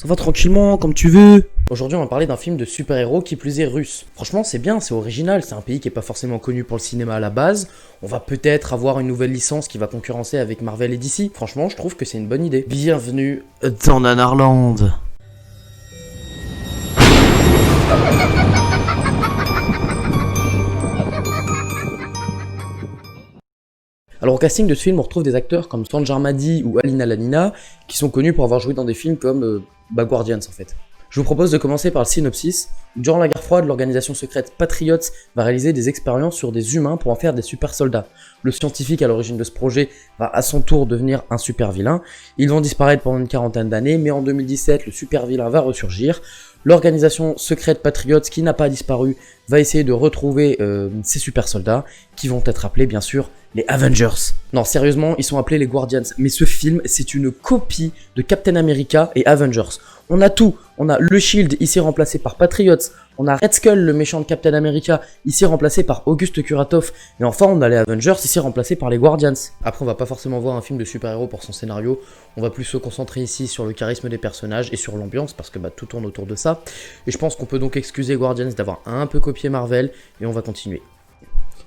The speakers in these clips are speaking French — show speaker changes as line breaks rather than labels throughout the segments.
Ça va tranquillement, comme tu veux. Aujourd'hui, on va parler d'un film de super-héros qui plus est russe. Franchement, c'est bien, c'est original, c'est un pays qui est pas forcément connu pour le cinéma à la base. On va peut-être avoir une nouvelle licence qui va concurrencer avec Marvel et DC. Franchement, je trouve que c'est une bonne idée. Bienvenue dans Nanarland. Alors au casting de ce film, on retrouve des acteurs comme Sanjar Mahdi ou Alina Lanina, qui sont connus pour avoir joué dans des films comme Guardians en fait. Je vous propose de commencer par le synopsis. Durant la guerre froide, l'organisation secrète Patriots va réaliser des expériences sur des humains pour en faire des super soldats. Le scientifique à l'origine de ce projet va à son tour devenir un super vilain. Ils vont disparaître pendant une quarantaine d'années, mais en 2017, le super vilain va ressurgir. L'organisation secrète Patriots, qui n'a pas disparu, va essayer de retrouver ces super soldats, qui vont être appelés bien sûr les Avengers. Non, sérieusement, ils sont appelés les Guardians, mais ce film, c'est une copie de Captain America et Avengers. On a tout, on a le Shield, ici remplacé par Patriots, on a Red Skull, le méchant de Captain America, ici remplacé par Auguste Kuratov, et enfin on a les Avengers, ici remplacés par les Guardians. Après, on va pas forcément voir un film de super-héros pour son scénario, on va plus se concentrer ici sur le charisme des personnages et sur l'ambiance, parce que tout tourne autour de ça, et je pense qu'on peut donc excuser Guardians d'avoir un peu copié Marvel, et on va continuer.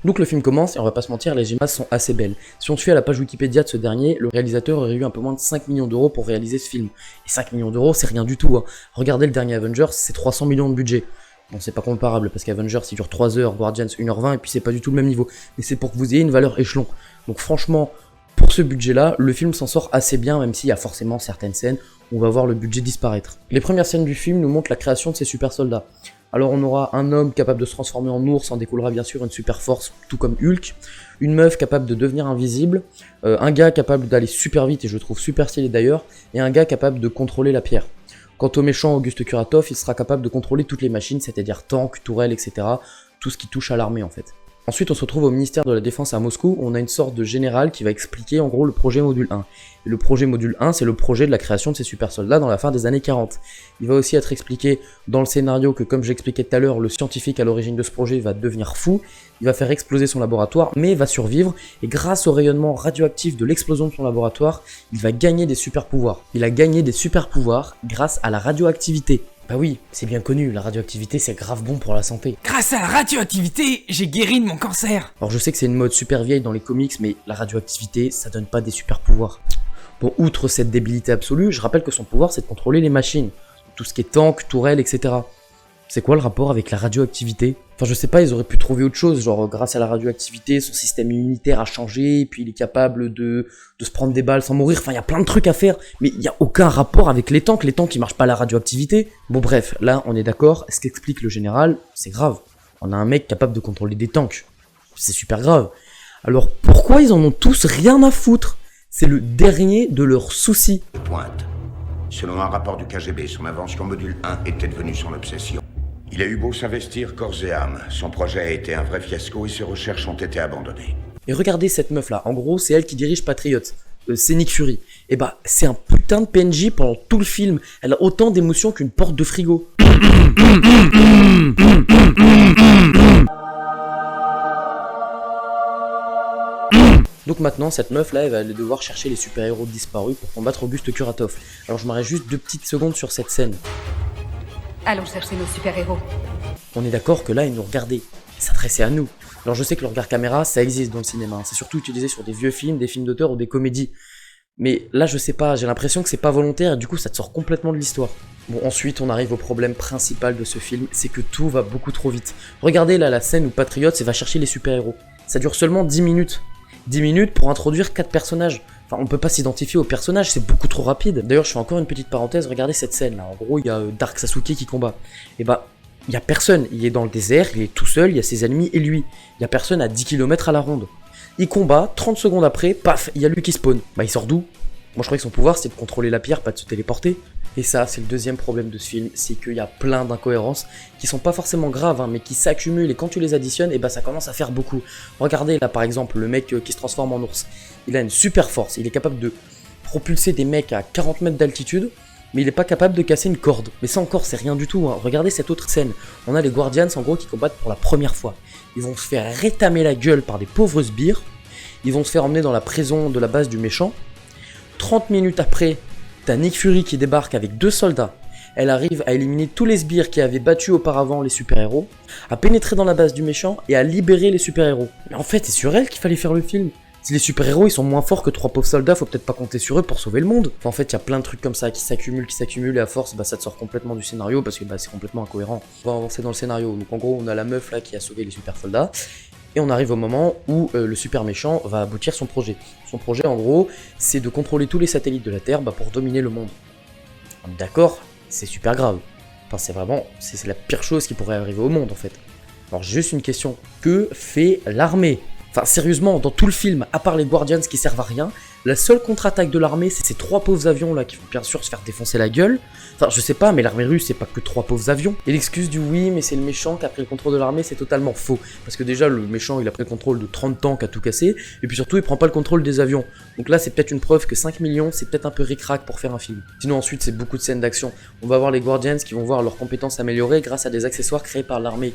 Donc le film commence et on va pas se mentir, les images sont assez belles. Si on suit à la page Wikipédia de ce dernier, le réalisateur aurait eu un peu moins de 5 millions d'euros pour réaliser ce film. Et 5 millions d'euros, c'est rien du tout. Hein. Regardez le dernier Avengers, c'est 300 millions de budget. Bon, c'est pas comparable parce qu'Avengers il dure 3 heures, Guardians 1h20 et puis c'est pas du tout le même niveau. Mais c'est pour que vous ayez une valeur échelon. Donc franchement, pour ce budget-là, le film s'en sort assez bien, même s'il y a forcément certaines scènes où on va voir le budget disparaître. Les premières scènes du film nous montrent la création de ces super soldats. Alors on aura un homme capable de se transformer en ours, en découlera bien sûr une super force, tout comme Hulk, une meuf capable de devenir invisible, un gars capable d'aller super vite et je le trouve super stylé d'ailleurs, et un gars capable de contrôler la pierre. Quant au méchant Auguste Kuratov, il sera capable de contrôler toutes les machines, c'est-à-dire tanks, tourelles, etc. Tout ce qui touche à l'armée en fait. Ensuite, on se retrouve au ministère de la Défense à Moscou, où on a une sorte de général qui va expliquer en gros le projet Module 1. Et le projet Module 1, c'est le projet de la création de ces super soldats dans la fin des années 40. Il va aussi être expliqué dans le scénario que, comme j'expliquais tout à l'heure, le scientifique à l'origine de ce projet va devenir fou, il va faire exploser son laboratoire, mais va survivre, et grâce au rayonnement radioactif de l'explosion de son laboratoire, il va gagner des super pouvoirs. Il a gagné des super pouvoirs grâce à la radioactivité. Bah oui, c'est bien connu, la radioactivité c'est grave bon pour la santé.
Grâce à la radioactivité, j'ai guéri de mon cancer.
Alors je sais que c'est une mode super vieille dans les comics, mais la radioactivité, ça donne pas des super pouvoirs. Bon, outre cette débilité absolue, je rappelle que son pouvoir c'est de contrôler les machines. Tout ce qui est tank, tourelle, etc. C'est quoi le rapport avec la radioactivité? Enfin je sais pas, ils auraient pu trouver autre chose, genre grâce à la radioactivité, son système immunitaire a changé, et puis il est capable de se prendre des balles sans mourir, enfin il y a plein de trucs à faire, mais il y a aucun rapport avec les tanks ils marchent pas à la radioactivité. Bon bref, là on est d'accord, ce qu'explique le général, c'est grave. On a un mec capable de contrôler des tanks, c'est super grave. Alors pourquoi ils en ont tous rien à foutre? C'est le dernier de leurs soucis.
Pointe. Selon un rapport du KGB, son invention Module 1 était devenue son obsession. Il a eu beau s'investir corps et âme, son projet a été un vrai fiasco et ses recherches ont été abandonnées.
Et regardez cette meuf là, en gros c'est elle qui dirige Patriots, c'est Nick Fury. Et bah c'est un putain de PNJ pendant tout le film, elle a autant d'émotions qu'une porte de frigo. Donc maintenant, cette meuf là, elle va aller devoir chercher les super-héros disparus pour combattre Auguste Kuratov. Alors je m'arrête juste 2 petites secondes sur cette scène.
Allons chercher nos super-héros.
On est d'accord que là, ils nous regardaient, ils s'adressaient à nous. Alors je sais que le regard caméra, ça existe dans le cinéma, c'est surtout utilisé sur des vieux films, des films d'auteur ou des comédies. Mais là, je sais pas, j'ai l'impression que c'est pas volontaire et du coup, ça te sort complètement de l'histoire. Bon, ensuite, on arrive au problème principal de ce film, c'est que tout va beaucoup trop vite. Regardez là la scène où Patriots va chercher les super-héros. Ça dure seulement 10 minutes. 10 minutes pour introduire 4 personnages. Enfin, on peut pas s'identifier aux personnages, c'est beaucoup trop rapide. D'ailleurs, je fais encore une petite parenthèse, regardez cette scène là. En gros, il y a Dark Sasuke qui combat. Et bah, il y a personne. Il est dans le désert, il est tout seul, il y a ses ennemis et lui. Il y a personne à 10 km à la ronde. Il combat, 30 secondes après, paf, il y a lui qui spawn. Bah, il sort d'où? Moi, je croyais que son pouvoir c'était de contrôler la pierre, pas de se téléporter. Et ça, c'est le deuxième problème de ce film, c'est qu'il y a plein d'incohérences qui sont pas forcément graves, hein, mais qui s'accumulent et quand tu les additionnes, et bah ça commence à faire beaucoup. Regardez là par exemple, le mec qui se transforme en ours. Il a une super force, il est capable de propulser des mecs à 40 mètres d'altitude, mais il est pas capable de casser une corde. Mais ça encore, c'est rien du tout, hein. Regardez cette autre scène. On a les Guardians en gros qui combattent pour la première fois. Ils vont se faire rétamer la gueule par des pauvres sbires, ils vont se faire emmener dans la prison de la base du méchant. 30 minutes après, t'as Nick Fury qui débarque avec 2 soldats. elle arrive à éliminer tous les sbires qui avaient battu auparavant les super-héros, à pénétrer dans la base du méchant et à libérer les super-héros. Mais en fait, c'est sur elle qu'il fallait faire le film. Si les super-héros ils sont moins forts que 3 pauvres soldats, faut peut-être pas compter sur eux pour sauver le monde. Enfin, en fait, il y a plein de trucs comme ça qui s'accumulent et à force, ça te sort complètement du scénario parce que c'est complètement incohérent. On va avancer dans le scénario. Donc en gros, on a la meuf là qui a sauvé les super soldats. Et on arrive au moment où le super méchant va aboutir son projet. Son projet, en gros, c'est de contrôler tous les satellites de la Terre pour dominer le monde. D'accord, c'est super grave. Enfin, c'est la pire chose qui pourrait arriver au monde, en fait. Alors, juste une question. Que fait l'armée ? Enfin, sérieusement, dans tout le film, à part les Guardians qui servent à rien, la seule contre-attaque de l'armée, c'est ces 3 pauvres avions là qui vont bien sûr se faire défoncer la gueule. Enfin, je sais pas, mais l'armée russe, c'est pas que 3 pauvres avions. Et l'excuse du oui, mais c'est le méchant qui a pris le contrôle de l'armée, c'est totalement faux. Parce que déjà, le méchant, il a pris le contrôle de 30 tanks à tout casser, et puis surtout, il prend pas le contrôle des avions. Donc là, c'est peut-être une preuve que 5 millions, c'est peut-être un peu ric-rac pour faire un film. Sinon, ensuite, c'est beaucoup de scènes d'action. On va voir les Guardians qui vont voir leurs compétences améliorées grâce à des accessoires créés par l'armée.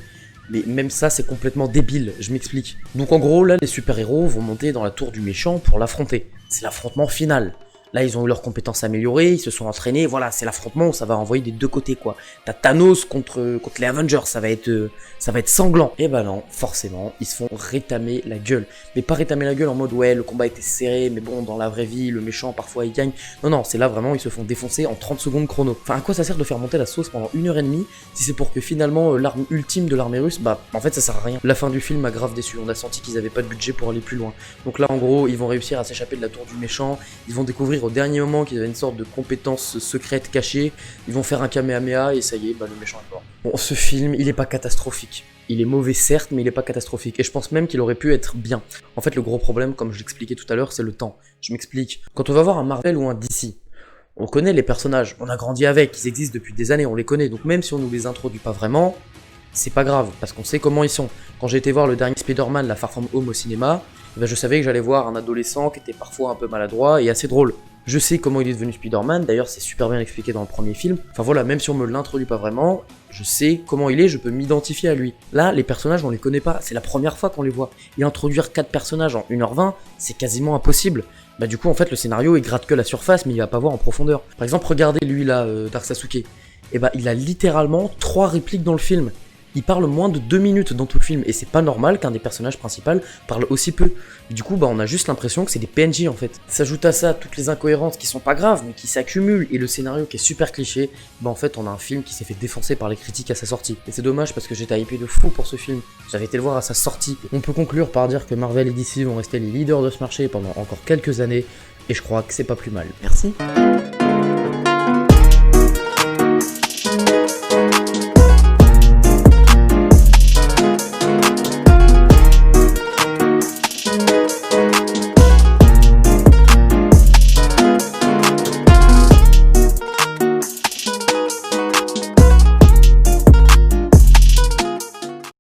Mais même ça, c'est complètement débile, je m'explique. Donc en gros, là, les super-héros vont monter dans la tour du méchant pour l'affronter. C'est l'affrontement final. Là, ils ont eu leurs compétences améliorées, ils se sont entraînés, voilà, c'est l'affrontement où ça va envoyer des deux côtés, quoi. T'as Thanos contre les Avengers, ça va être sanglant. Et bah non, forcément, ils se font rétamer la gueule. Mais pas rétamer la gueule en mode, ouais, le combat était serré, mais bon, dans la vraie vie, le méchant, parfois, il gagne. Non, c'est là, vraiment, ils se font défoncer en 30 secondes chrono. Enfin, à quoi ça sert de faire monter la sauce pendant 1h30, si c'est pour que finalement, l'arme ultime de l'armée russe, en fait, ça sert à rien. La fin du film m'a grave déçu, on a senti qu'ils avaient pas de budget pour aller plus loin. Donc là, en gros, ils vont réussir à s'échapper de la tour du méchant, ils vont découvrir au dernier moment qu'ils avaient une sorte de compétence secrète cachée, ils vont faire un kamehameha et ça y est, le méchant est mort. Bon, ce film, il est pas catastrophique. Il est mauvais certes, mais il est pas catastrophique. Et je pense même qu'il aurait pu être bien. En fait, le gros problème, comme je l'expliquais tout à l'heure, c'est le temps. Je m'explique. Quand on va voir un Marvel ou un DC, on connaît les personnages, on a grandi avec, ils existent depuis des années, on les connaît. Donc même si on nous les introduit pas vraiment, c'est pas grave, parce qu'on sait comment ils sont. Quand j'ai été voir le dernier Spider-Man, la Far From Home au cinéma, je savais que j'allais voir un adolescent qui était parfois un peu maladroit et assez drôle. Je sais comment il est devenu Spider-Man, d'ailleurs c'est super bien expliqué dans le premier film. Enfin voilà, même si on me l'introduit pas vraiment, je sais comment il est, je peux m'identifier à lui. Là, les personnages, on les connaît pas, c'est la première fois qu'on les voit. Et introduire 4 personnages en 1h20, c'est quasiment impossible. Du coup, en fait, le scénario, il gratte que la surface, mais il va pas voir en profondeur. Par exemple, regardez lui là, Dark Sasuke. Il a littéralement 3 répliques dans le film. Il parle moins de 2 minutes dans tout le film, et c'est pas normal qu'un des personnages principaux parle aussi peu. Du coup, on a juste l'impression que c'est des PNJ en fait. S'ajoute à ça toutes les incohérences qui sont pas graves, mais qui s'accumulent, et le scénario qui est super cliché, en fait, on a un film qui s'est fait défoncer par les critiques à sa sortie. Et c'est dommage parce que j'étais hypé de fou pour ce film. J'avais été le voir à sa sortie. On peut conclure par dire que Marvel et DC vont rester les leaders de ce marché pendant encore quelques années, et je crois que c'est pas plus mal. Merci.